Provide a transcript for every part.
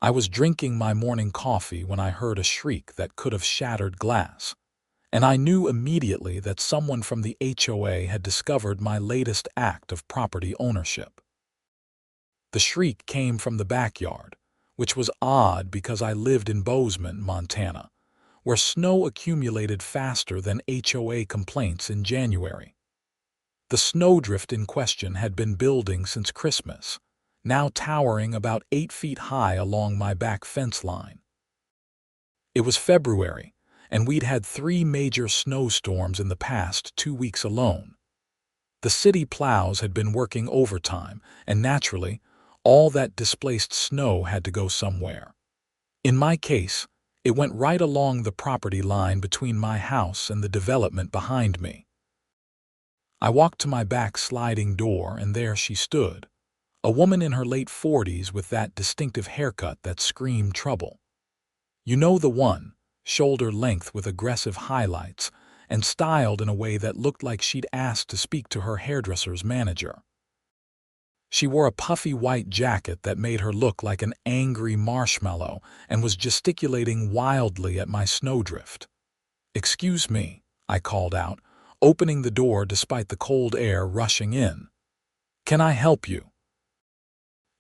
I was drinking my morning coffee when I heard a shriek that could have shattered glass, and I knew immediately that someone from the HOA had discovered my latest act of property ownership. The shriek came from the backyard, which was odd because I lived in Bozeman, Montana, where snow accumulated faster than HOA complaints in January. The snowdrift in question had been building since Christmas, now towering about 8 feet high along my back fence line. It was February, and we'd had 3 major snowstorms in the past 2 weeks alone. The city plows had been working overtime, and naturally, all that displaced snow had to go somewhere. In my case, it went right along the property line between my house and the development behind me. I walked to my back sliding door, and there she stood, a woman in her late 40s with that distinctive haircut that screamed trouble. You know the one, shoulder length with aggressive highlights, and styled in a way that looked like she'd asked to speak to her hairdresser's manager. She wore a puffy white jacket that made her look like an angry marshmallow and was gesticulating wildly at my snowdrift. "Excuse me," I called out, opening the door despite the cold air rushing in. "Can I help you?"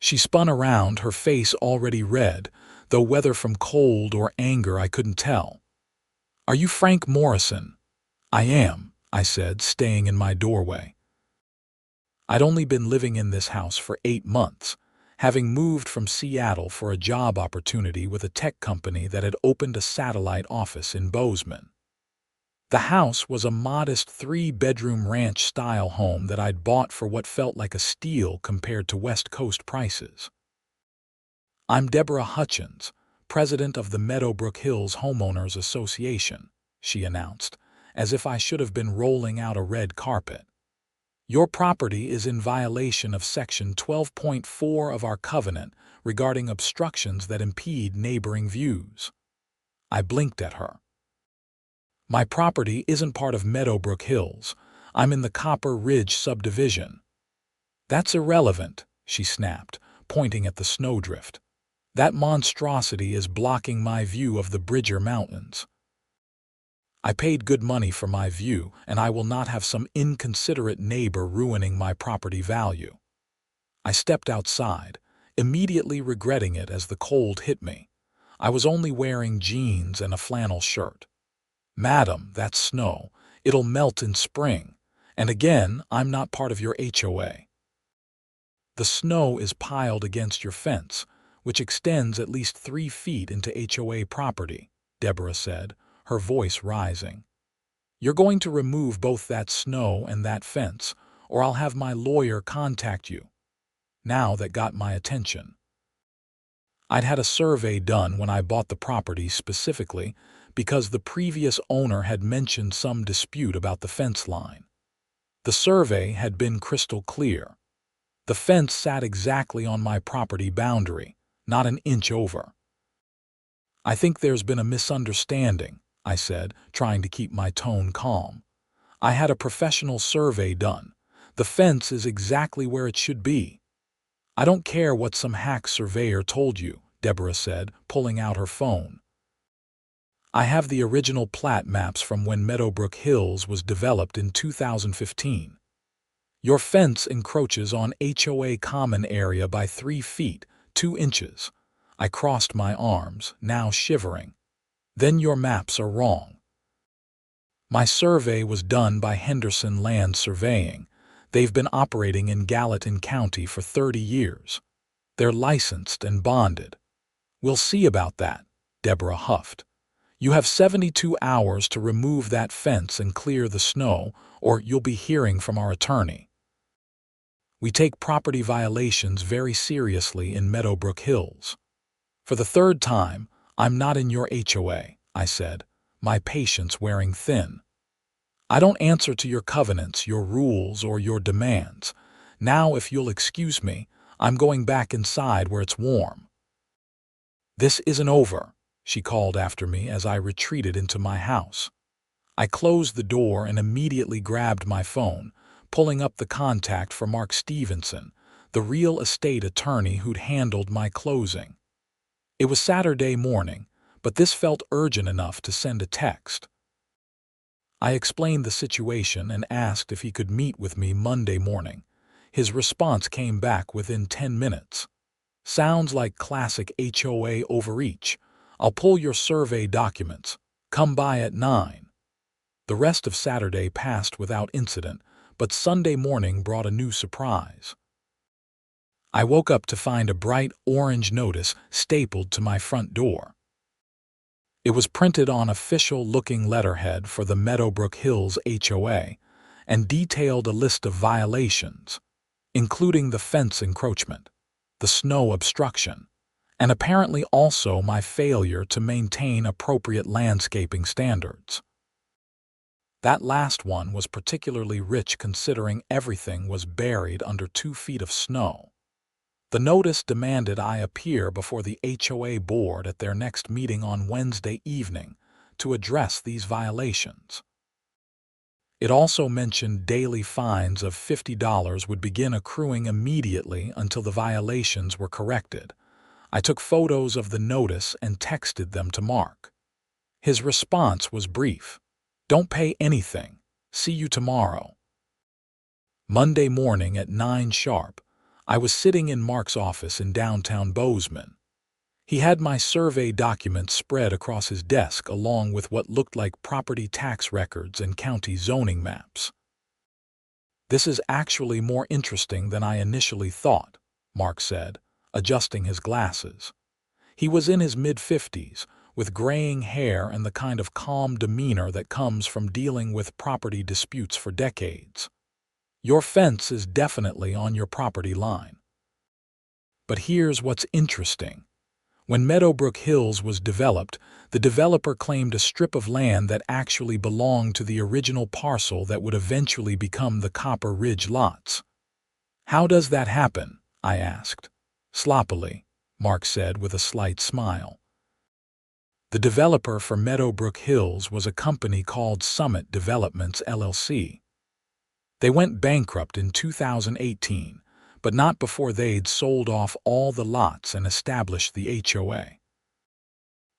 She spun around, her face already red, though whether from cold or anger I couldn't tell. "Are you Frank Morrison?" "I am," I said, staying in my doorway. I'd only been living in this house for 8 months, having moved from Seattle for a job opportunity with a tech company that had opened a satellite office in Bozeman. The house was a modest 3-bedroom ranch-style home that I'd bought for what felt like a steal compared to West Coast prices. "I'm Deborah Hutchins, president of the Meadowbrook Hills Homeowners Association," she announced, as if I should have been rolling out a red carpet. "Your property is in violation of Section 12.4 of our covenant regarding obstructions that impede neighboring views." I blinked at her. "My property isn't part of Meadowbrook Hills. I'm in the Copper Ridge subdivision." "That's irrelevant," she snapped, pointing at the snowdrift. "That monstrosity is blocking my view of the Bridger Mountains. I paid good money for my view, and I will not have some inconsiderate neighbor ruining my property value." I stepped outside, immediately regretting it as the cold hit me. I was only wearing jeans and a flannel shirt. "Madam, that's snow. It'll melt in spring. And again, I'm not part of your HOA." "The snow is piled against your fence, which extends at least 3 feet into HOA property," Deborah said, her voice rising. "You're going to remove both that snow and that fence, or I'll have my lawyer contact you." Now that got my attention. I'd had a survey done when I bought the property specifically because the previous owner had mentioned some dispute about the fence line. The survey had been crystal clear. The fence sat exactly on my property boundary, not an inch over. "I think there's been a misunderstanding," I said, trying to keep my tone calm. "I had a professional survey done. The fence is exactly where it should be." "I don't care what some hack surveyor told you," Deborah said, pulling out her phone. "I have the original plat maps from when Meadowbrook Hills was developed in 2015. Your fence encroaches on HOA common area by 3 feet, 2 inches. I crossed my arms, now shivering. "Then your maps are wrong." "My survey was done by Henderson Land Surveying. They've been operating in Gallatin County for 30 years. They're licensed and bonded." "We'll see about that," Deborah huffed. "You have 72 hours to remove that fence and clear the snow, or you'll be hearing from our attorney." We take property violations very seriously in Meadowbrook Hills. "For the 3rd time, I'm not in your HOA," I said, my patience wearing thin. "I don't answer to your covenants, your rules, or your demands. Now, if you'll excuse me, I'm going back inside where it's warm." "This isn't over," she called after me as I retreated into my house. I closed the door and immediately grabbed my phone, pulling up the contact for Mark Stevenson, the real estate attorney who'd handled my closing. It was Saturday morning, but this felt urgent enough to send a text. I explained the situation and asked if he could meet with me Monday morning. His response came back within 10 minutes. Sounds like classic HOA overreach. I'll pull your survey documents. Come by at 9. The rest of Saturday passed without incident, but Sunday morning brought a new surprise. I woke up to find a bright orange notice stapled to my front door. It was printed on official-looking letterhead for the Meadowbrook Hills HOA and detailed a list of violations, including the fence encroachment, the snow obstruction, and apparently also my failure to maintain appropriate landscaping standards. That last one was particularly rich considering everything was buried under 2 feet of snow. The notice demanded I appear before the HOA board at their next meeting on Wednesday evening to address these violations. It also mentioned daily fines of $50 would begin accruing immediately until the violations were corrected. I took photos of the notice and texted them to Mark. His response was brief. "Don't pay anything. See you tomorrow." Monday morning at 9 sharp, I was sitting in Mark's office in downtown Bozeman. He had my survey documents spread across his desk along with what looked like property tax records and county zoning maps. "This is actually more interesting than I initially thought," Mark said, adjusting his glasses. He was in his mid-50s, with graying hair and the kind of calm demeanor that comes from dealing with property disputes for decades. "Your fence is definitely on your property line. But here's what's interesting. When Meadowbrook Hills was developed, the developer claimed a strip of land that actually belonged to the original parcel that would eventually become the Copper Ridge lots." "How does that happen?" I asked. "Sloppily," Mark said with a slight smile. The developer for Meadowbrook Hills was a company called Summit Developments, LLC. They went bankrupt in 2018, but not before they'd sold off all the lots and established the HOA.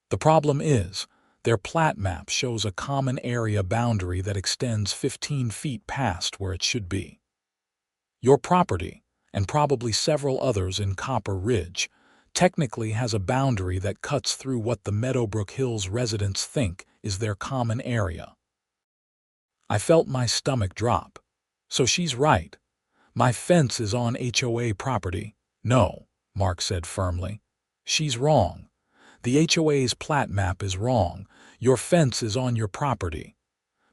The problem is, their plat map shows a common area boundary that extends 15 feet past where it should be. Your property, and probably several others in Copper Ridge, technically has a boundary that cuts through what the Meadowbrook Hills residents think is their common area. I felt my stomach drop. "So she's right. My fence is on HOA property." "No," Mark said firmly. "She's wrong. The HOA's plat map is wrong. Your fence is on your property.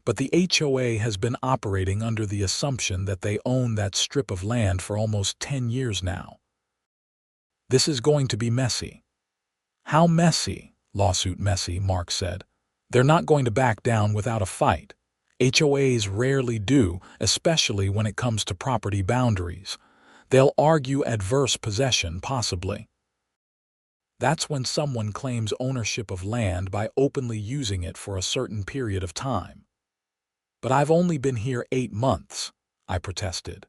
But the HOA has been operating under the assumption that they own that strip of land for almost 10 years now. This is going to be messy." "How messy?" "Lawsuit messy," Mark said. "They're not going to back down without a fight. HOAs rarely do, especially when it comes to property boundaries. They'll argue adverse possession, possibly. That's when someone claims ownership of land by openly using it for a certain period of time." "But I've only been here 8 months, I protested.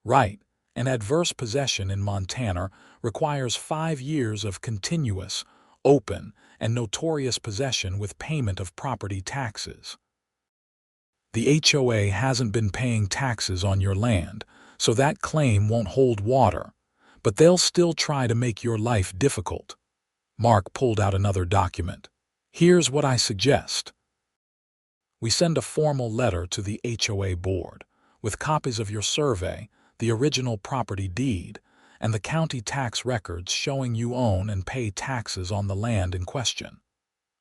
"Right, and adverse possession in Montana requires 5 years of continuous, open, and notorious possession with payment of property taxes. The HOA hasn't been paying taxes on your land, so that claim won't hold water, but they'll still try to make your life difficult." Mark pulled out another document. "Here's what I suggest. We send a formal letter to the HOA board, with copies of your survey, the original property deed, and the county tax records showing you own and pay taxes on the land in question.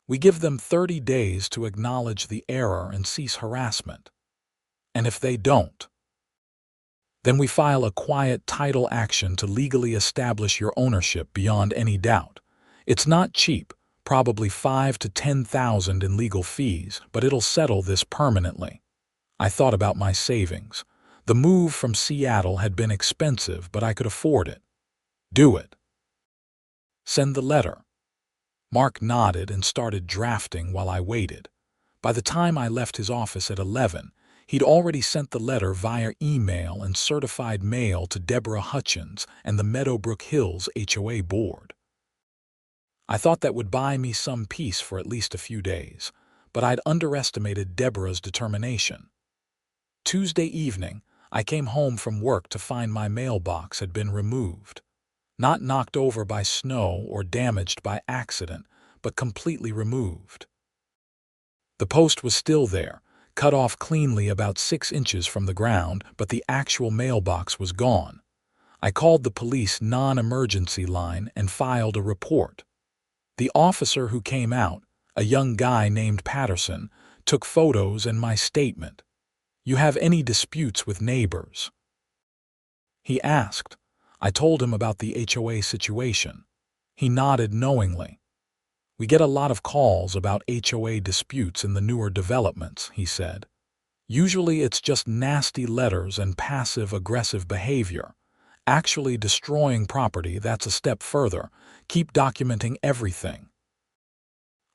We give them 30 days to acknowledge the error and cease harassment. And if they don't, then we file a quiet title action to legally establish your ownership beyond any doubt. It's not cheap, probably $5,000 to $10,000 in legal fees, but it'll settle this permanently." I thought about my savings. The move from Seattle had been expensive, but I could afford it. "Do it. Send the letter." Mark nodded and started drafting while I waited. By the time I left his office at 11, he'd already sent the letter via email and certified mail to Deborah Hutchins and the Meadowbrook Hills HOA board. I thought that would buy me some peace for at least a few days, but I'd underestimated Deborah's determination. Tuesday evening, I came home from work to find my mailbox had been removed. Not knocked over by snow or damaged by accident, but completely removed. The post was still there, cut off cleanly about 6 inches from the ground, but the actual mailbox was gone. I called the police non-emergency line and filed a report. The officer who came out, a young guy named Patterson, took photos and my statement. "You have any disputes with neighbors?" he asked. I told him about the HOA situation. He nodded knowingly. "We get a lot of calls about HOA disputes in the newer developments," he said. "Usually it's just nasty letters and passive-aggressive behavior. Actually destroying property, that's a step further. Keep documenting everything."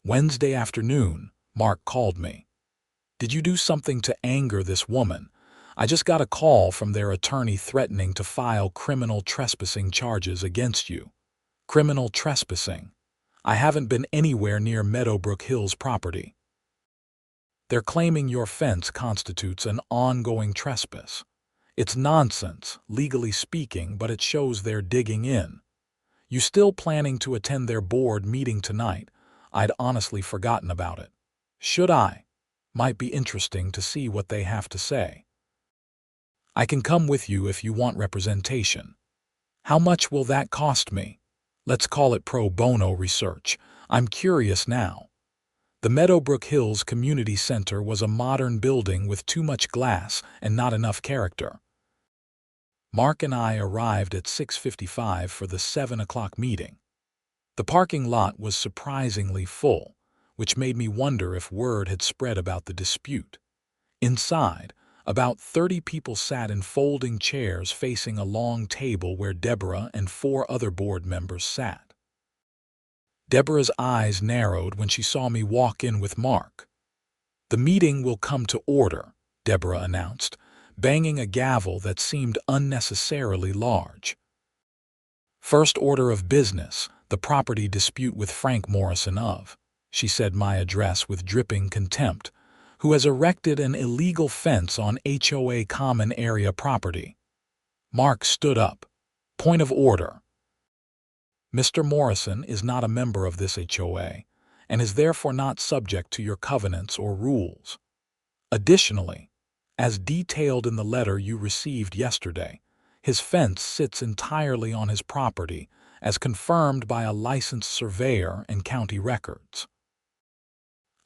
Wednesday afternoon, Mark called me. "Did you do something to anger this woman? I just got a call from their attorney threatening to file criminal trespassing charges against you." Criminal trespassing? I haven't been anywhere near Meadowbrook Hills property. "They're claiming your fence constitutes an ongoing trespass. It's nonsense, legally speaking, but it shows they're digging in. You still planning to attend their board meeting tonight? I'd honestly forgotten about it. Should I? Might be interesting to see what they have to say. I can come with you if you want representation." "How much will that cost me?" "Let's call it pro bono research. I'm curious now." The Meadowbrook Hills Community Center was a modern building with too much glass and not enough character. Mark and I arrived at 6:55 for the 7 o'clock meeting. The parking lot was surprisingly full, which made me wonder if word had spread about the dispute. Inside, about 30 people sat in folding chairs facing a long table where Deborah and 4 other board members sat. Deborah's eyes narrowed when she saw me walk in with Mark. "The meeting will come to order," Deborah announced, banging a gavel that seemed unnecessarily large. "First order of business, the property dispute with Frank Morrison of," she said my address with dripping contempt, "who has erected an illegal fence on HOA common area property." Mark stood up. "Point of order. Mr. Morrison is not a member of this HOA and is therefore not subject to your covenants or rules. Additionally, as detailed in the letter you received yesterday, his fence sits entirely on his property as confirmed by a licensed surveyor and county records."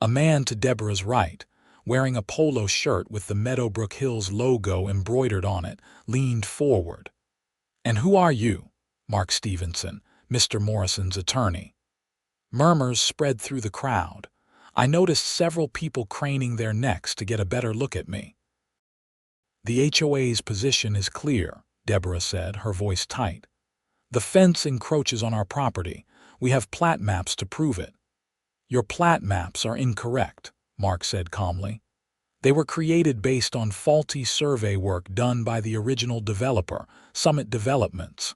A man to Deborah's right, wearing a polo shirt with the Meadowbrook Hills logo embroidered on it, leaned forward. "And who are you?" "Mark Stevenson, Mr. Morrison's attorney." Murmurs spread through the crowd. I noticed several people craning their necks to get a better look at me. "The HOA's position is clear," Deborah said, her voice tight. "The fence encroaches on our property. We have plat maps to prove it." "Your plat maps are incorrect," Mark said calmly. "They were created based on faulty survey work done by the original developer, Summit Developments.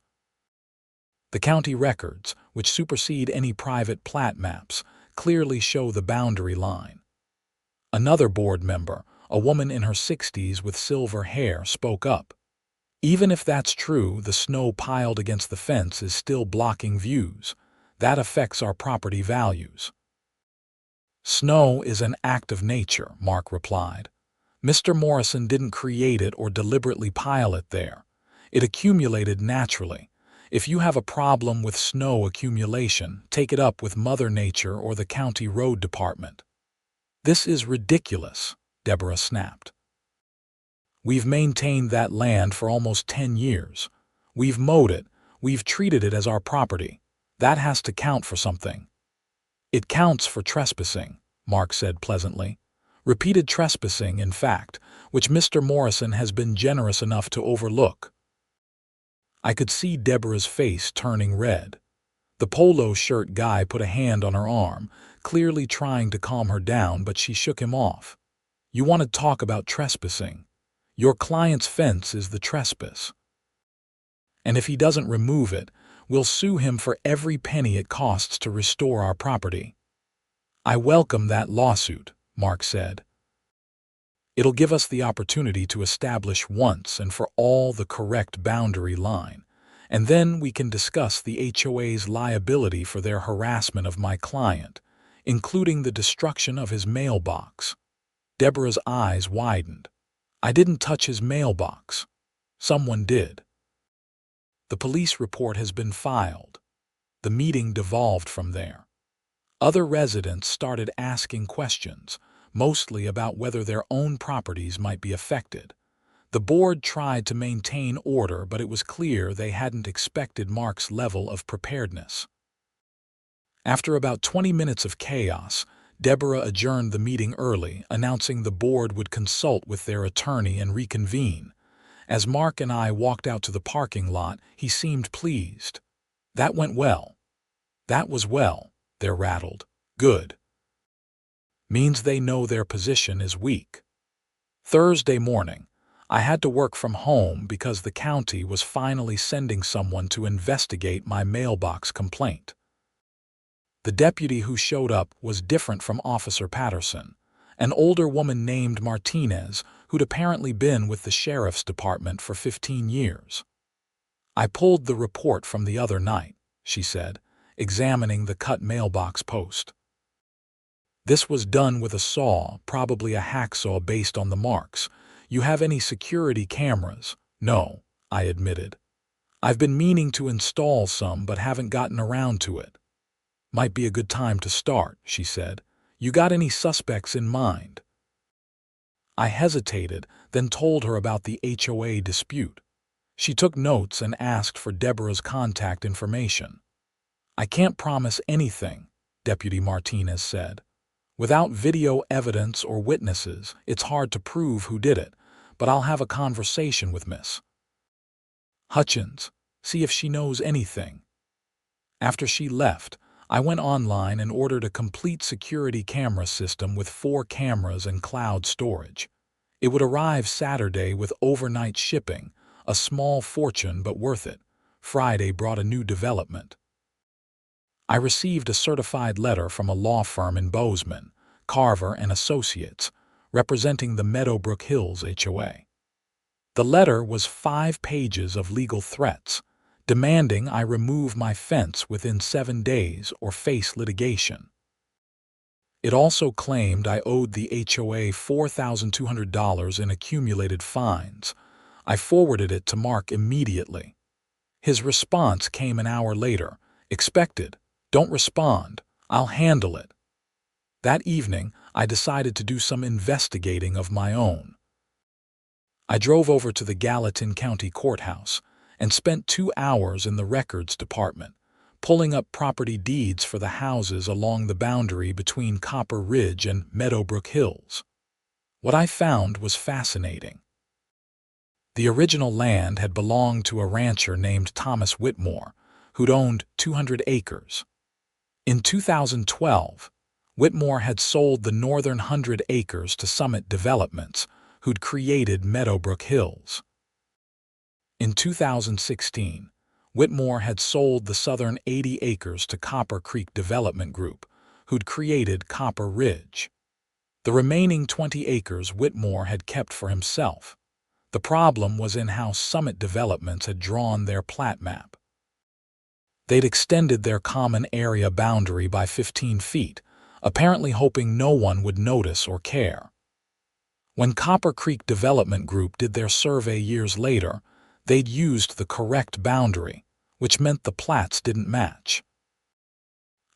The county records, which supersede any private plat maps, clearly show the boundary line." Another board member, a woman in her 60s with silver hair, spoke up. "Even if that's true, the snow piled against the fence is still blocking views. That affects our property values." "Snow is an act of nature," Mark replied. "Mr. Morrison didn't create it or deliberately pile it there. It accumulated naturally. If you have a problem with snow accumulation, take it up with Mother Nature or the county road department." "This is ridiculous," Deborah snapped. "We've maintained that land for almost 10 years. We've mowed it. We've treated it as our property. That has to count for something." "It counts for trespassing," Mark said pleasantly. "Repeated trespassing, in fact, which Mr. Morrison has been generous enough to overlook." I could see Deborah's face turning red. The polo shirt guy put a hand on her arm, clearly trying to calm her down, but she shook him off. "You want to talk about trespassing? Your client's fence is the trespass. And if he doesn't remove it, We'll sue him for every penny it costs to restore our property." "I welcome that lawsuit," Mark said. "It'll give us the opportunity to establish once and for all the correct boundary line, and then we can discuss the HOA's liability for their harassment of my client, including the destruction of his mailbox." Deborah's eyes widened. "I didn't touch his mailbox. Someone did." The police report has been filed. The meeting devolved from there. Other residents started asking questions, mostly about whether their own properties might be affected. The board tried to maintain order, but it was clear they hadn't expected Mark's level of preparedness. After about 20 minutes of chaos, Deborah adjourned the meeting early, announcing the board would consult with their attorney and reconvene. As Mark and I walked out to the parking lot, he seemed pleased. "That went well." "That was well," they're rattled. "Good. Means they know their position is weak." Thursday morning, I had to work from home because the county was finally sending someone to investigate my mailbox complaint. The deputy who showed up was different from Officer Patterson, an older woman named Martinez who'd apparently been with the sheriff's department for 15 years. "I pulled the report from the other night," she said, examining the cut mailbox post. "This was done with a saw, probably a hacksaw based on the marks. You have any security cameras?" "No," I admitted. "I've been meaning to install some but haven't gotten around to it." "Might be a good time to start," she said. "You got any suspects in mind?" I hesitated, then told her about the HOA dispute. She took notes and asked for Deborah's contact information. "I can't promise anything," Deputy Martinez said. "Without video evidence or witnesses, it's hard to prove who did it, but I'll have a conversation with Miss Hutchins, see if she knows anything." After she left, I went online and ordered a complete security camera system with 4 cameras and cloud storage. It would arrive Saturday with overnight shipping, a small fortune but worth it. Friday brought a new development. I received a certified letter from a law firm in Bozeman, Carver and Associates, representing the Meadowbrook Hills HOA. The letter was 5 pages of legal threats, demanding I remove my fence within 7 days or face litigation. It also claimed I owed the HOA $4,200 in accumulated fines. I forwarded it to Mark immediately. His response came an hour later. "Expected. Don't respond. I'll handle it." That evening, I decided to do some investigating of my own. I drove over to the Gallatin County Courthouse and spent 2 hours in the records department, pulling up property deeds for the houses along the boundary between Copper Ridge and Meadowbrook Hills. What I found was fascinating. The original land had belonged to a rancher named Thomas Whitmore, who'd owned 200 acres. In 2012, Whitmore had sold the northern 100 acres to Summit Developments, who'd created Meadowbrook Hills. In 2016, Whitmore had sold the southern 80 acres to Copper Creek Development Group, who'd created Copper Ridge. The remaining 20 acres Whitmore had kept for himself. The problem was in how Summit Developments had drawn their plat map. They'd extended their common area boundary by 15 feet, apparently hoping no one would notice or care. When Copper Creek Development Group did their survey years later, they'd used the correct boundary, which meant the plats didn't match.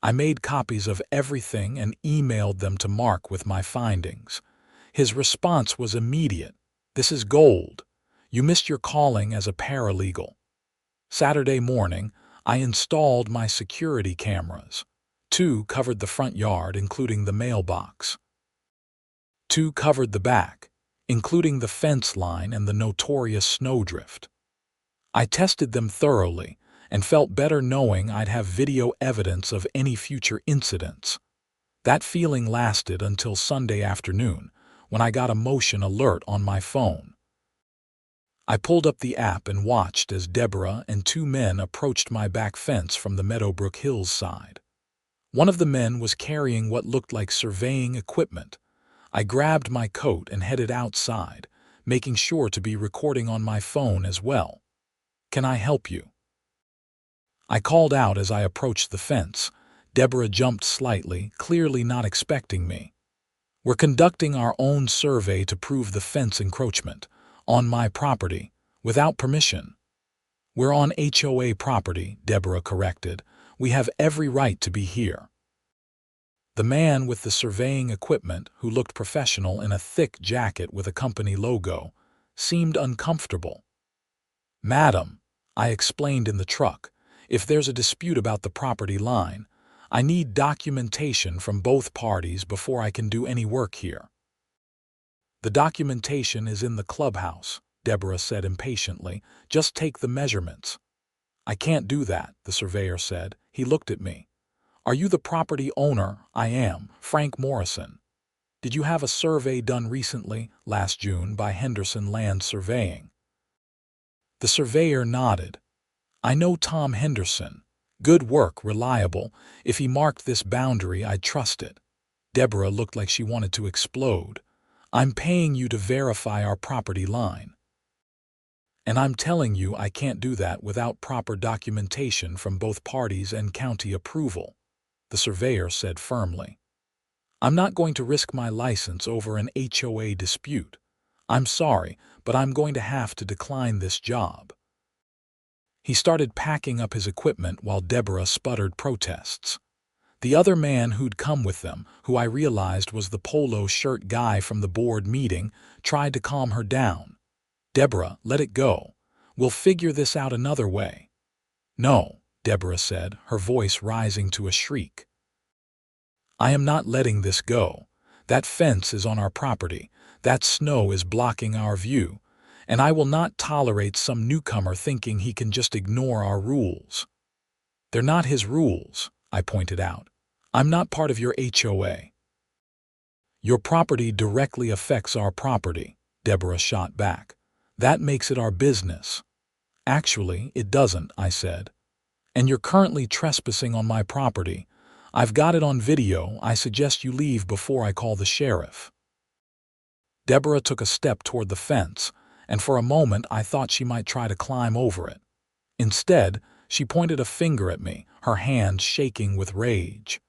I made copies of everything and emailed them to Mark with my findings. His response was immediate. "This is gold. You missed your calling as a paralegal." Saturday morning, I installed my security cameras. 2 covered the front yard, including the mailbox. 2 covered the back, including the fence line and the notorious Snowdrift. I tested them thoroughly and felt better knowing I'd have video evidence of any future incidents. That feeling lasted until Sunday afternoon, when I got a motion alert on my phone. I pulled up the app and watched as Deborah and two men approached my back fence from the Meadowbrook Hills side. One of the men was carrying what looked like surveying equipment. I grabbed my coat and headed outside, making sure to be recording on my phone as well. "Can I help you?" I called out as I approached the fence. Deborah jumped slightly, clearly not expecting me. "We're conducting our own survey to prove the fence encroachment. On my property, without permission." "We're on HOA property," Deborah corrected. "We have every right to be here." The man with the surveying equipment, who looked professional in a thick jacket with a company logo, seemed uncomfortable. "Madam," I explained in the truck, "if there's a dispute about the property line, I need documentation from both parties before I can do any work here." "The documentation is in the clubhouse," Deborah said impatiently. "Just take the measurements." "I can't do that," the surveyor said. He looked at me. "Are you the property owner?" "I am, Frank Morrison." "Did you have a survey done recently?" "Last June by Henderson Land Surveying." The surveyor nodded. "I know Tom Henderson. Good work, reliable. If he marked this boundary, I'd trust it." Deborah looked like she wanted to explode. "I'm paying you to verify our property line. And I'm telling you I can't do that without proper documentation from both parties and county approval," the surveyor said firmly. "I'm not going to risk my license over an HOA dispute. I'm sorry, but I'm going to have to decline this job." He started packing up his equipment while Deborah sputtered protests. The other man who'd come with them, who I realized was the polo shirt guy from the board meeting, tried to calm her down. "Deborah, let it go. We'll figure this out another way." "No," Deborah said, her voice rising to a shriek. "I am not letting this go. That fence is on our property. That snow is blocking our view. And I will not tolerate some newcomer thinking he can just ignore our rules." "They're not his rules," I pointed out. "I'm not part of your HOA." "Your property directly affects our property," Deborah shot back. "That makes it our business." "Actually, it doesn't," I said. "And you're currently trespassing on my property. I've got it on video. I suggest you leave before I call the sheriff." Deborah took a step toward the fence, and for a moment I thought she might try to climb over it. Instead, she pointed a finger at me, her hand shaking with rage.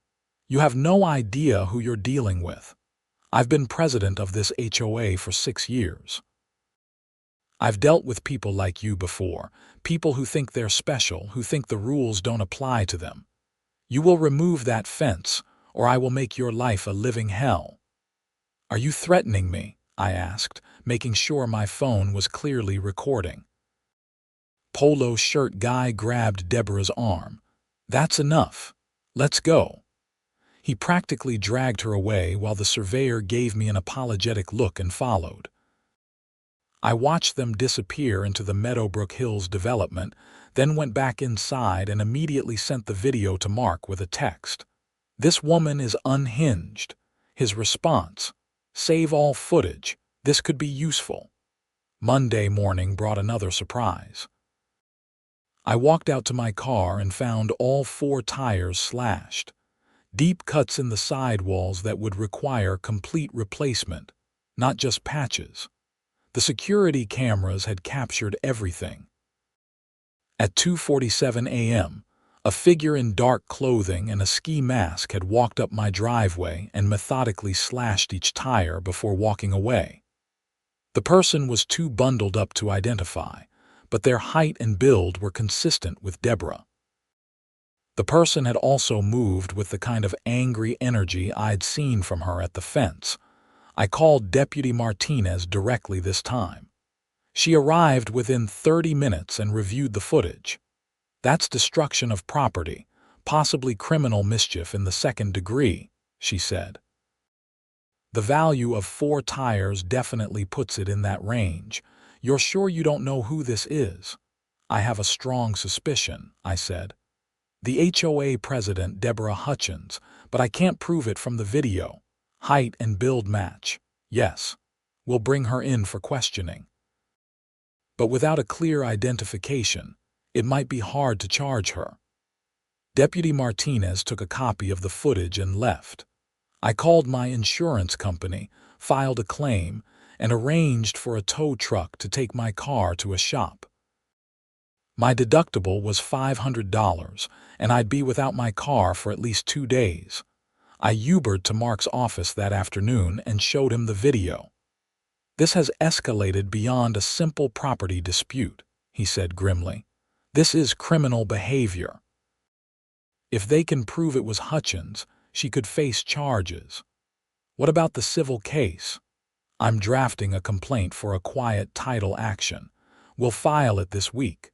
"You have no idea who you're dealing with. I've been president of this HOA for 6 years. I've dealt with people like you before, people who think they're special, who think the rules don't apply to them. You will remove that fence, or I will make your life a living hell." "Are you threatening me?" I asked, making sure my phone was clearly recording. Polo shirt guy grabbed Deborah's arm. "That's enough. Let's go." He practically dragged her away while the surveyor gave me an apologetic look and followed. I watched them disappear into the Meadowbrook Hills development, then went back inside and immediately sent the video to Mark with a text. "This woman is unhinged." His response: "Save all footage. This could be useful." Monday morning brought another surprise. I walked out to my car and found all 4 tires slashed. Deep cuts in the sidewalls that would require complete replacement, not just patches. The security cameras had captured everything. At 2:47 a.m., a figure in dark clothing and a ski mask had walked up my driveway and methodically slashed each tire before walking away. The person was too bundled up to identify, but their height and build were consistent with Deborah. The person had also moved with the kind of angry energy I'd seen from her at the fence. I called Deputy Martinez directly this time. She arrived within 30 minutes and reviewed the footage. "That's destruction of property, possibly criminal mischief in the 2nd degree," she said. "The value of 4 tires definitely puts it in that range. You're sure you don't know who this is?" "I have a strong suspicion," I said. "The HOA president, Deborah Hutchins, but I can't prove it from the video. Height and build match. Yes. We'll bring her in for questioning." but without a clear identification, it might be hard to charge her. Deputy Martinez took a copy of the footage and left. I called my insurance company, filed a claim, and arranged for a tow truck to take my car to a shop. My deductible was $500, and I'd be without my car for at least 2 days. I Ubered to Mark's office that afternoon and showed him the video. "This has escalated beyond a simple property dispute," he said grimly. "This is criminal behavior. If they can prove it was Hutchins, she could face charges. What about the civil case? I'm drafting a complaint for a quiet title action. We'll file it this week.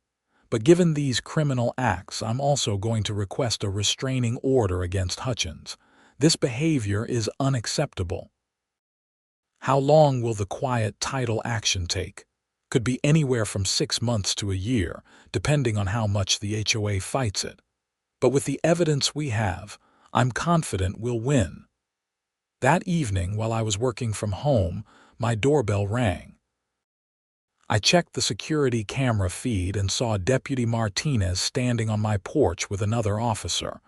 But given these criminal acts, I'm also going to request a restraining order against Hutchins. This behavior is unacceptable." "How long will the quiet title action take?" "Could be anywhere from 6 months to a year, depending on how much the HOA fights it. But with the evidence we have, I'm confident we'll win." That evening, while I was working from home, my doorbell rang. I checked the security camera feed and saw Deputy Martinez standing on my porch with another officer.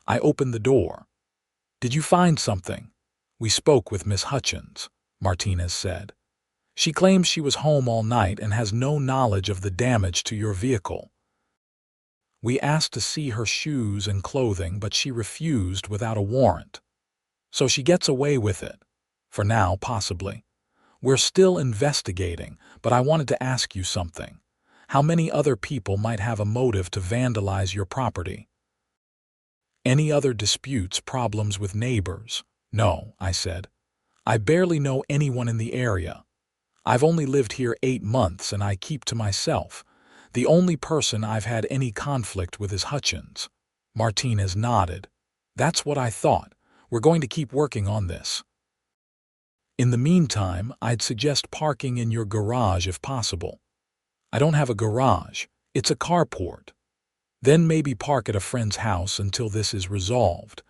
I opened the door. "Did you find something?" "We spoke with Miss Hutchins," Martinez said. "She claims she was home all night and has no knowledge of the damage to your vehicle. We asked to see her shoes and clothing, but she refused without a warrant. So she gets away with it. For now, possibly. We're still investigating, but I wanted to ask you something. How many other people might have a motive to vandalize your property?" "Any other disputes, problems with neighbors?" "No," I said. "I barely know anyone in the area. I've only lived here 8 months and I keep to myself. The only person I've had any conflict with is Hutchins." Martinez nodded. "That's what I thought. We're going to keep working on this. In the meantime, I'd suggest parking in your garage if possible." "I don't have a garage. It's a carport." "Then maybe park at a friend's house until this is resolved."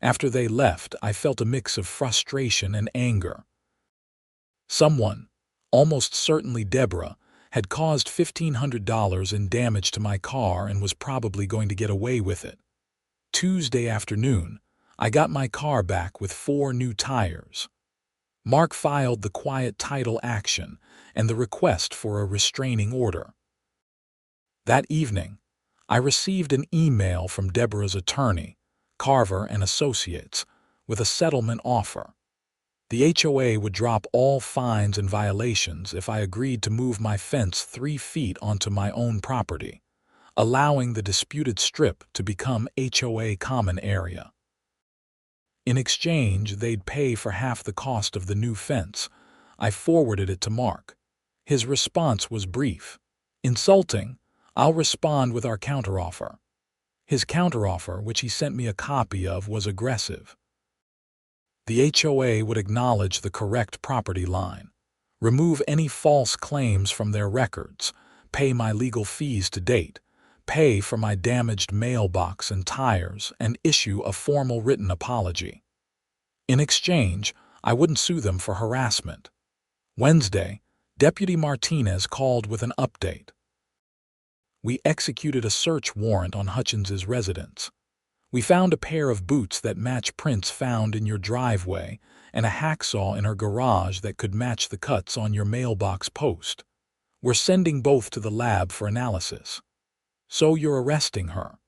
After they left, I felt a mix of frustration and anger. Someone, almost certainly Deborah, had caused $1,500 in damage to my car and was probably going to get away with it. Tuesday afternoon, I got my car back with 4 new tires. Mark filed the quiet title action and the request for a restraining order. That evening, I received an email from Deborah's attorney, Carver and Associates, with a settlement offer. The HOA would drop all fines and violations if I agreed to move my fence 3 feet onto my own property, allowing the disputed strip to become HOA common area. In exchange, they'd pay for half the cost of the new fence. I forwarded it to Mark. His response was brief. "Insulting. I'll respond with our counteroffer." His counteroffer, which he sent me a copy of, was aggressive. The HOA would acknowledge the correct property line, remove any false claims from their records, pay my legal fees to date, pay for my damaged mailbox and tires, and issue a formal written apology. In exchange, I wouldn't sue them for harassment. Wednesday, Deputy Martinez called with an update. We executed a search warrant on Hutchins's residence. We found a pair of boots that match prints found in your driveway and a hacksaw in her garage that could match the cuts on your mailbox post. We're sending both to the lab for analysis. So you're arresting her.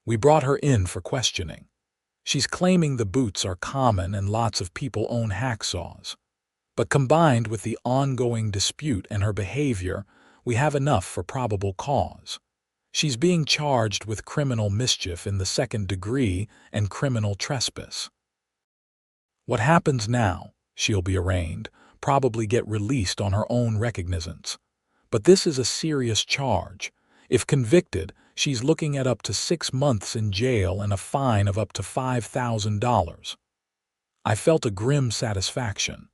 We brought her in for questioning. She's claiming the boots are common and lots of people own hacksaws. But combined with the ongoing dispute and her behavior, we have enough for probable cause. She's being charged with criminal mischief in the 2nd degree and criminal trespass. What happens now? She'll be arraigned, probably get released on her own recognizance. But this is a serious charge. If convicted, she's looking at up to 6 months in jail and a fine of up to $5,000. I felt a grim satisfaction.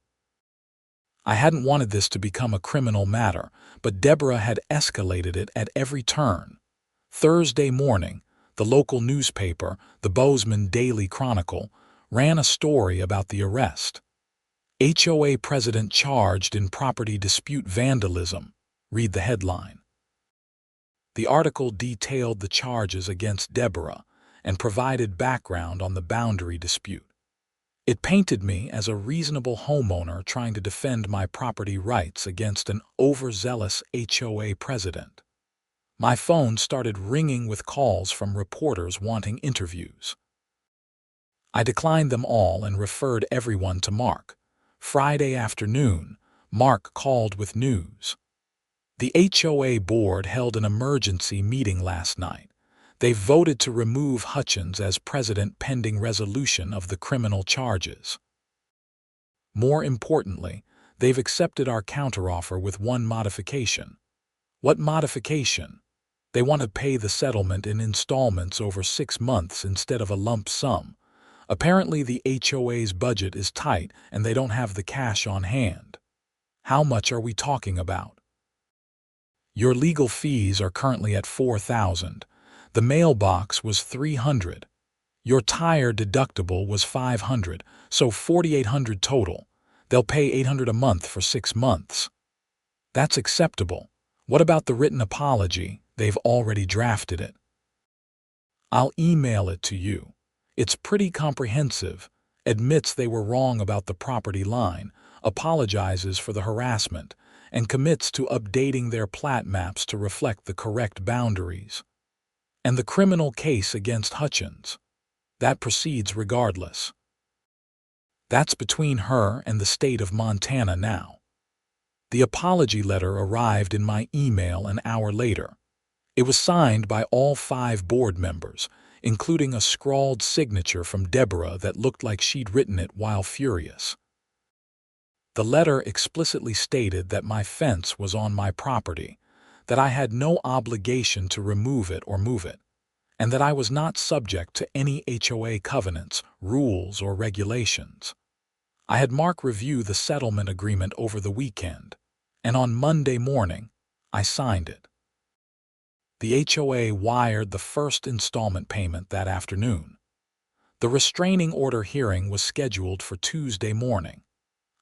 I hadn't wanted this to become a criminal matter, but Deborah had escalated it at every turn. Thursday morning, the local newspaper, the Bozeman Daily Chronicle, ran a story about the arrest. HOA president charged in property dispute vandalism, Read the headline. The article detailed the charges against Deborah and provided background on the boundary dispute. It painted me as a reasonable homeowner trying to defend my property rights against an overzealous HOA president. My phone started ringing with calls from reporters wanting interviews. I declined them all and referred everyone to Mark. Friday afternoon, Mark called with news. The HOA board held an emergency meeting last night. They voted to remove Hutchins as president pending resolution of the criminal charges. More importantly, they've accepted our counteroffer with one modification. What modification? They want to pay the settlement in installments over 6 months instead of a lump sum. Apparently the HOA's budget is tight and they don't have the cash on hand. How much are we talking about? Your legal fees are currently at $4,000. The mailbox was $300. Your tire deductible was $500, so $4,800 total. They'll pay $800 a month for 6 months. That's acceptable. What about the written apology? They've already drafted it. I'll email it to you. It's pretty comprehensive. Admits they were wrong about the property line, apologizes for the harassment, and commits to updating their plat maps to reflect the correct boundaries. And the criminal case against Hutchins, that proceeds regardless. That's between her and the state of Montana now. The apology letter arrived in my email an hour later. It was signed by all 5 board members, including a scrawled signature from Deborah that looked like she'd written it while furious. The letter explicitly stated that my fence was on my property, that I had no obligation to remove it or move it, and that I was not subject to any HOA covenants, rules, or regulations. I had Mark review the settlement agreement over the weekend, and on Monday morning, I signed it. The HOA wired the first installment payment that afternoon. The restraining order hearing was scheduled for Tuesday morning.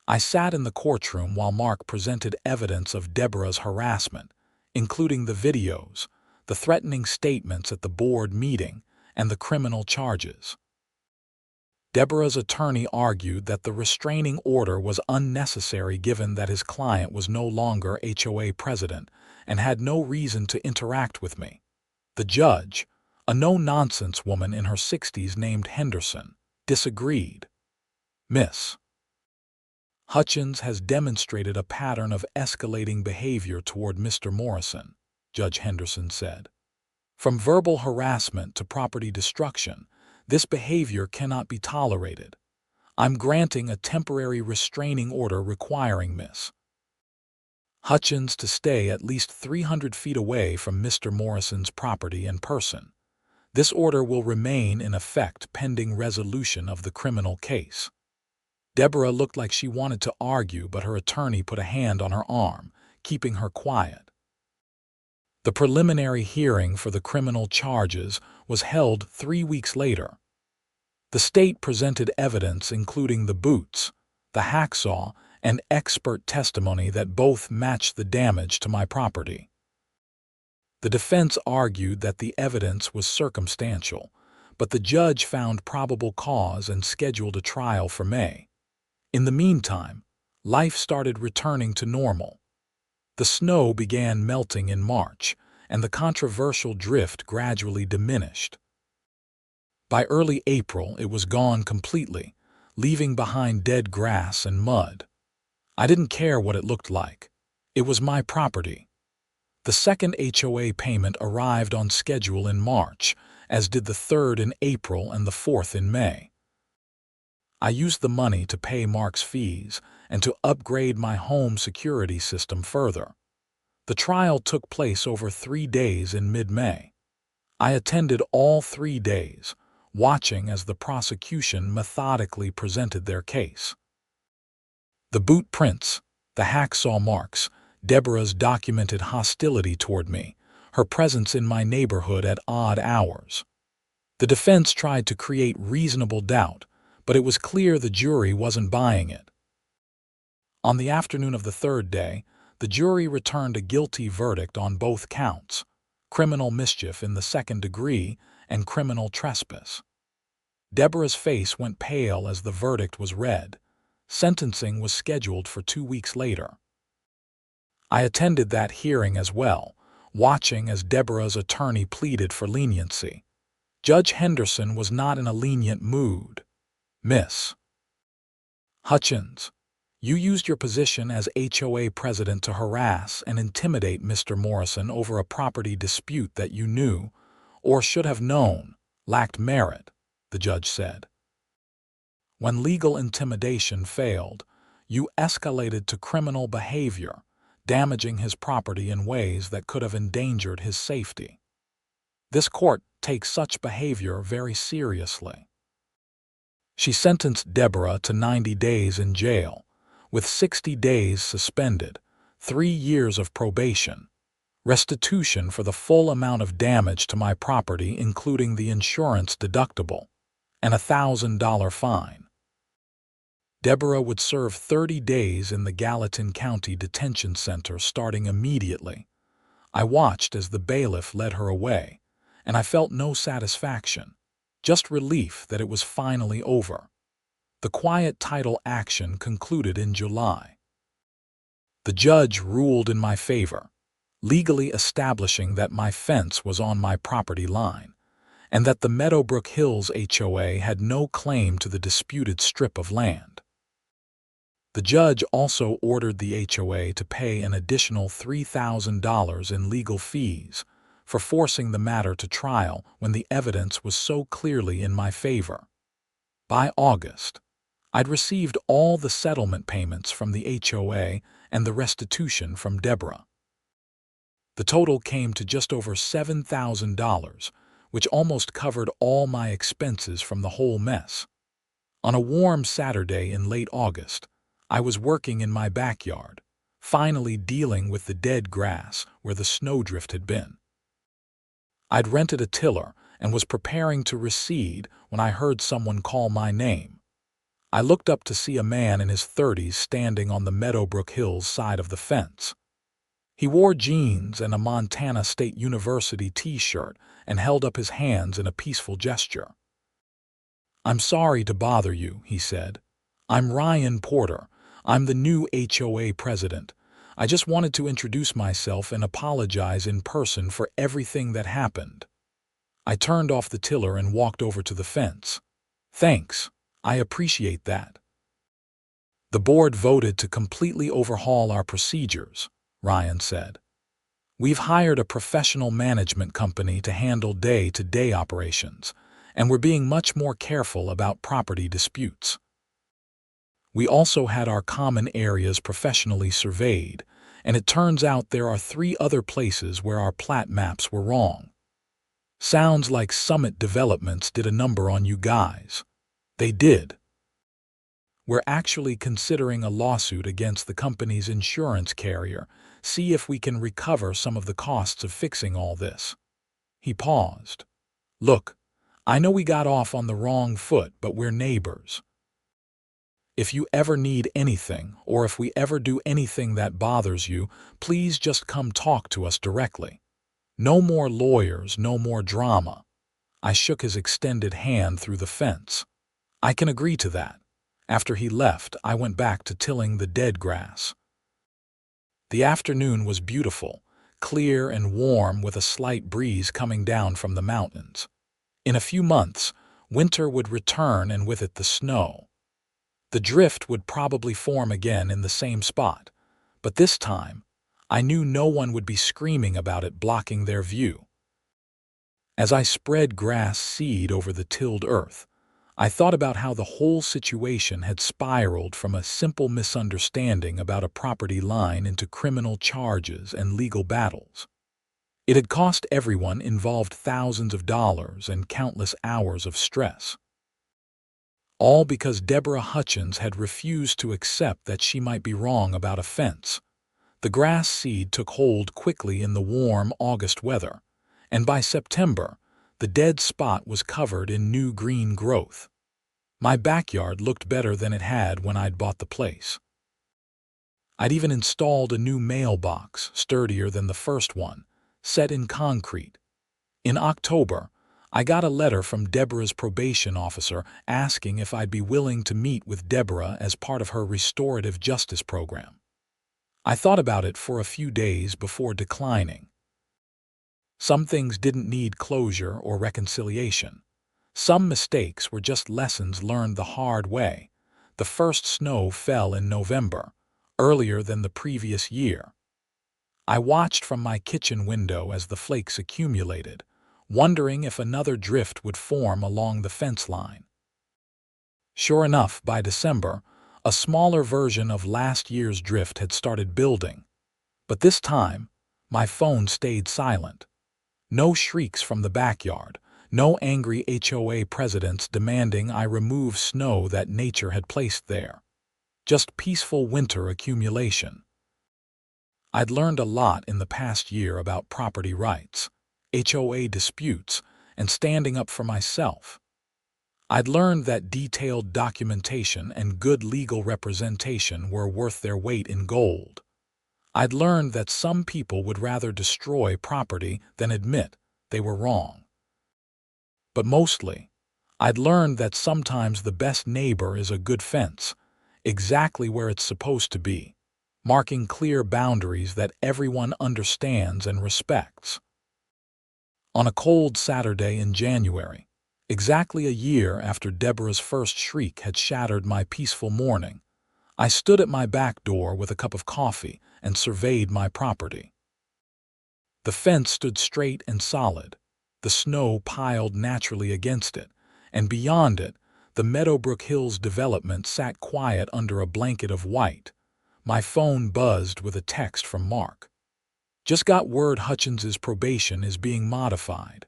I sat in the courtroom while Mark presented evidence of Deborah's harassment, including the videos, the threatening statements at the board meeting, and the criminal charges. Deborah's attorney argued that the restraining order was unnecessary given that his client was no longer HOA president and had no reason to interact with me. The judge, a no-nonsense woman in her 60s named Henderson, disagreed. Miss Hutchins has demonstrated a pattern of escalating behavior toward Mr. Morrison, Judge Henderson said. From verbal harassment to property destruction, this behavior cannot be tolerated. I'm granting a temporary restraining order requiring Miss Hutchins to stay at least 300 feet away from Mr. Morrison's property and person. This order will remain in effect pending resolution of the criminal case. Deborah looked like she wanted to argue, but her attorney put a hand on her arm, keeping her quiet. The preliminary hearing for the criminal charges was held 3 weeks later. The state presented evidence including the boots, the hacksaw, and expert testimony that both matched the damage to my property. The defense argued that the evidence was circumstantial, but the judge found probable cause and scheduled a trial for May. In the meantime, life started returning to normal. The snow began melting in March, and the controversial drift gradually diminished. By early April, it was gone completely, leaving behind dead grass and mud. I didn't care what it looked like. It was my property. The second HOA payment arrived on schedule in March, as did the third in April and the fourth in May. I used the money to pay Mark's fees and to upgrade my home security system further. The trial took place over 3 days in mid-May. I attended all 3 days, watching as the prosecution methodically presented their case. The boot prints, the hacksaw marks, Deborah's documented hostility toward me, her presence in my neighborhood at odd hours. The defense tried to create reasonable doubt, but it was clear the jury wasn't buying it. On the afternoon of the third day, The jury returned a guilty verdict on both counts: criminal mischief in the second degree and criminal trespass. Deborah's face went pale as the verdict was read. Sentencing was scheduled for 2 weeks later. I attended that hearing as well, watching as Deborah's attorney pleaded for leniency. Judge Henderson was not in a lenient mood. "Miss Hutchins, you used your position as HOA president to harass and intimidate Mr. Morrison over a property dispute that you knew, or should have known, lacked merit," the judge said. "When legal intimidation failed, you escalated to criminal behavior, damaging his property in ways that could have endangered his safety. This court takes such behavior very seriously." She sentenced Deborah to 90 days in jail, with 60 days suspended, 3 years of probation, restitution for the full amount of damage to my property including the insurance deductible, and a $1,000 fine. Deborah would serve 30 days in the Gallatin County Detention Center starting immediately. I watched as the bailiff led her away, and I felt no satisfaction, just relief that it was finally over. The quiet title action concluded in July. The judge ruled in my favor, legally establishing that my fence was on my property line, and that the Meadowbrook Hills HOA had no claim to the disputed strip of land. The judge also ordered the HOA to pay an additional $3,000 in legal fees for forcing the matter to trial when the evidence was so clearly in my favor. By August, I'd received all the settlement payments from the HOA and the restitution from Deborah. The total came to just over $7,000, which almost covered all my expenses from the whole mess. On a warm Saturday in late August, I was working in my backyard, finally dealing with the dead grass where the snowdrift had been. I'd rented a tiller and was preparing to reseed when I heard someone call my name. I looked up to see a man in his 30s standing on the Meadowbrook Hills side of the fence. He wore jeans and a Montana State University t-shirt and held up his hands in a peaceful gesture. "I'm sorry to bother you," he said. "I'm Ryan Porter. I'm the new HOA president. I just wanted to introduce myself and apologize in person for everything that happened." I turned off the tiller and walked over to the fence. "Thanks. I appreciate that." "The board voted to completely overhaul our procedures," Ryan said. "We've hired a professional management company to handle day-to-day operations, and we're being much more careful about property disputes. We also had our common areas professionally surveyed, and it turns out there are 3 other places where our plat maps were wrong. Sounds like Summit Developments did a number on you guys." They did. "We're actually considering a lawsuit against the company's insurance carrier, see if we can recover some of the costs of fixing all this." He paused. "Look, I know we got off on the wrong foot, but we're neighbors. If you ever need anything, or if we ever do anything that bothers you, please just come talk to us directly. No more lawyers, no more drama." I shook his extended hand through the fence. "I can agree to that." After he left, I went back to tilling the dead grass. The afternoon was beautiful, clear and warm with a slight breeze coming down from the mountains. In a few months, winter would return and with it the snow. The drift would probably form again in the same spot, but this time, I knew no one would be screaming about it blocking their view. As I spread grass seed over the tilled earth, I thought about how the whole situation had spiraled from a simple misunderstanding about a property line into criminal charges and legal battles. It had cost everyone involved thousands of dollars and countless hours of stress. All because Deborah Hutchins had refused to accept that she might be wrong about a fence. The grass seed took hold quickly in the warm August weather, and by September, the dead spot was covered in new green growth. My backyard looked better than it had when I'd bought the place. I'd even installed a new mailbox, sturdier than the first one, set in concrete. In October, I got a letter from Deborah's probation officer asking if I'd be willing to meet with Deborah as part of her restorative justice program. I thought about it for a few days before declining. Some things didn't need closure or reconciliation. Some mistakes were just lessons learned the hard way. The first snow fell in November, earlier than the previous year. I watched from my kitchen window as the flakes accumulated, wondering if another drift would form along the fence line. Sure enough, by December, a smaller version of last year's drift had started building. But this time, my phone stayed silent. No shrieks from the backyard, no angry HOA presidents demanding I remove snow that nature had placed there. Just peaceful winter accumulation. I'd learned a lot in the past year about property rights, HOA disputes, and standing up for myself. I'd learned that detailed documentation and good legal representation were worth their weight in gold. I'd learned that some people would rather destroy property than admit they were wrong. But mostly, I'd learned that sometimes the best neighbor is a good fence, exactly where it's supposed to be, marking clear boundaries that everyone understands and respects. On a cold Saturday in January, exactly a year after Deborah's first shriek had shattered my peaceful morning, I stood at my back door with a cup of coffee and surveyed my property. The fence stood straight and solid, the snow piled naturally against it, and beyond it, the Meadowbrook Hills development sat quiet under a blanket of white. My phone buzzed with a text from Mark. Just got word Hutchins's probation is being modified.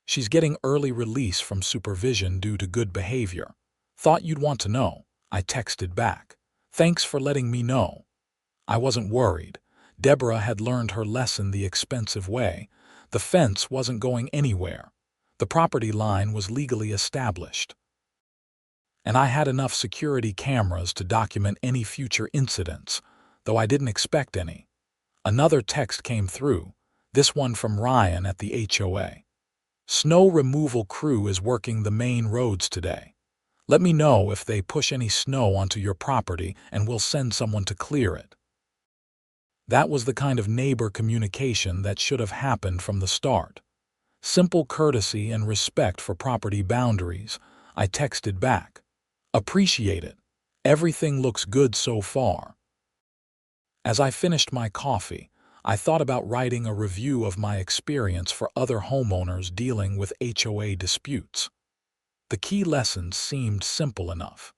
She's getting early release from supervision due to good behavior. Thought you'd want to know, I texted back. Thanks for letting me know. I wasn't worried. Deborah had learned her lesson the expensive way. The fence wasn't going anywhere. The property line was legally established. And I had enough security cameras to document any future incidents, though I didn't expect any. Another text came through, this one from Ryan at the HOA. Snow removal crew is working the main roads today. Let me know if they push any snow onto your property and we'll send someone to clear it. That was the kind of neighbor communication that should have happened from the start. Simple courtesy and respect for property boundaries. I texted back. Appreciate it. Everything looks good so far. As I finished my coffee, I thought about writing a review of my experience for other homeowners dealing with HOA disputes. The key lessons seemed simple enough.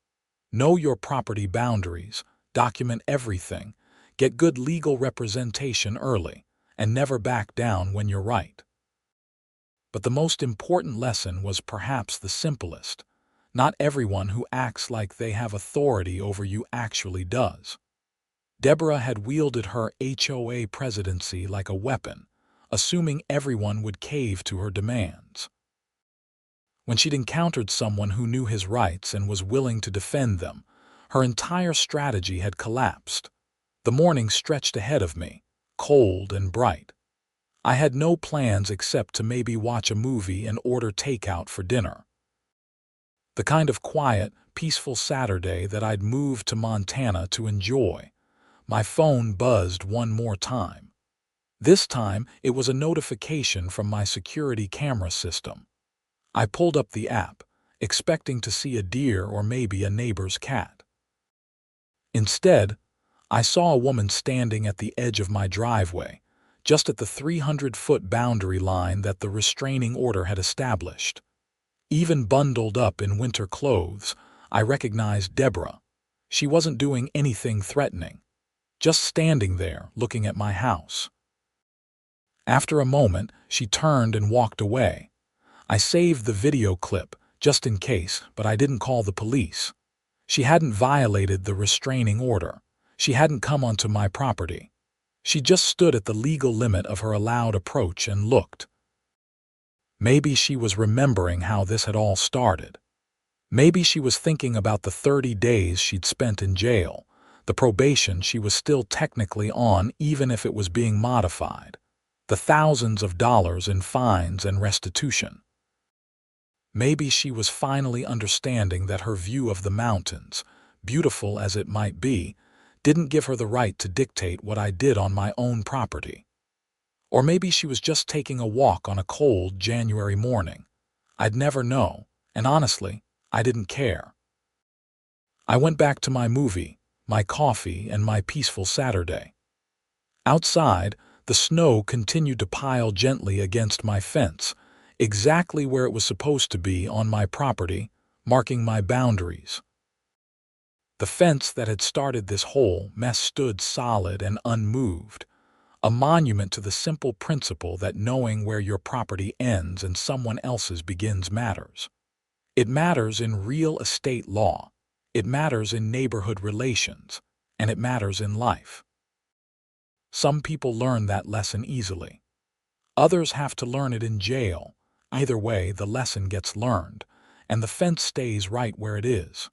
Know your property boundaries, document everything, get good legal representation early, and never back down when you're right. But the most important lesson was perhaps the simplest. Not everyone who acts like they have authority over you actually does. Deborah had wielded her HOA presidency like a weapon, assuming everyone would cave to her demands. When she'd encountered someone who knew his rights and was willing to defend them, her entire strategy had collapsed. The morning stretched ahead of me, cold and bright. I had no plans except to maybe watch a movie and order takeout for dinner. The kind of quiet, peaceful Saturday that I'd moved to Montana to enjoy. My phone buzzed one more time. This time, it was a notification from my security camera system. I pulled up the app, expecting to see a deer or maybe a neighbor's cat. Instead, I saw a woman standing at the edge of my driveway, just at the 300-foot boundary line that the restraining order had established. Even bundled up in winter clothes, I recognized Deborah. She wasn't doing anything threatening, just standing there looking at my house. After a moment, she turned and walked away. I saved the video clip, just in case, but I didn't call the police. She hadn't violated the restraining order. She hadn't come onto my property. She just stood at the legal limit of her allowed approach and looked. Maybe she was remembering how this had all started. Maybe she was thinking about the 30 days she'd spent in jail, the probation she was still technically on even if it was being modified, the thousands of dollars in fines and restitution. Maybe she was finally understanding that her view of the mountains, beautiful as it might be, didn't give her the right to dictate what I did on my own property. Or maybe she was just taking a walk on a cold January morning. I'd never know, and honestly, I didn't care. I went back to my movie, my coffee, and my peaceful Saturday. Outside, the snow continued to pile gently against my fence, exactly where it was supposed to be on my property, marking my boundaries. The fence that had started this whole mess stood solid and unmoved, a monument to the simple principle that knowing where your property ends and someone else's begins matters. It matters in real estate law, it matters in neighborhood relations, and it matters in life. Some people learn that lesson easily. Others have to learn it in jail. Either way, the lesson gets learned, and the fence stays right where it is.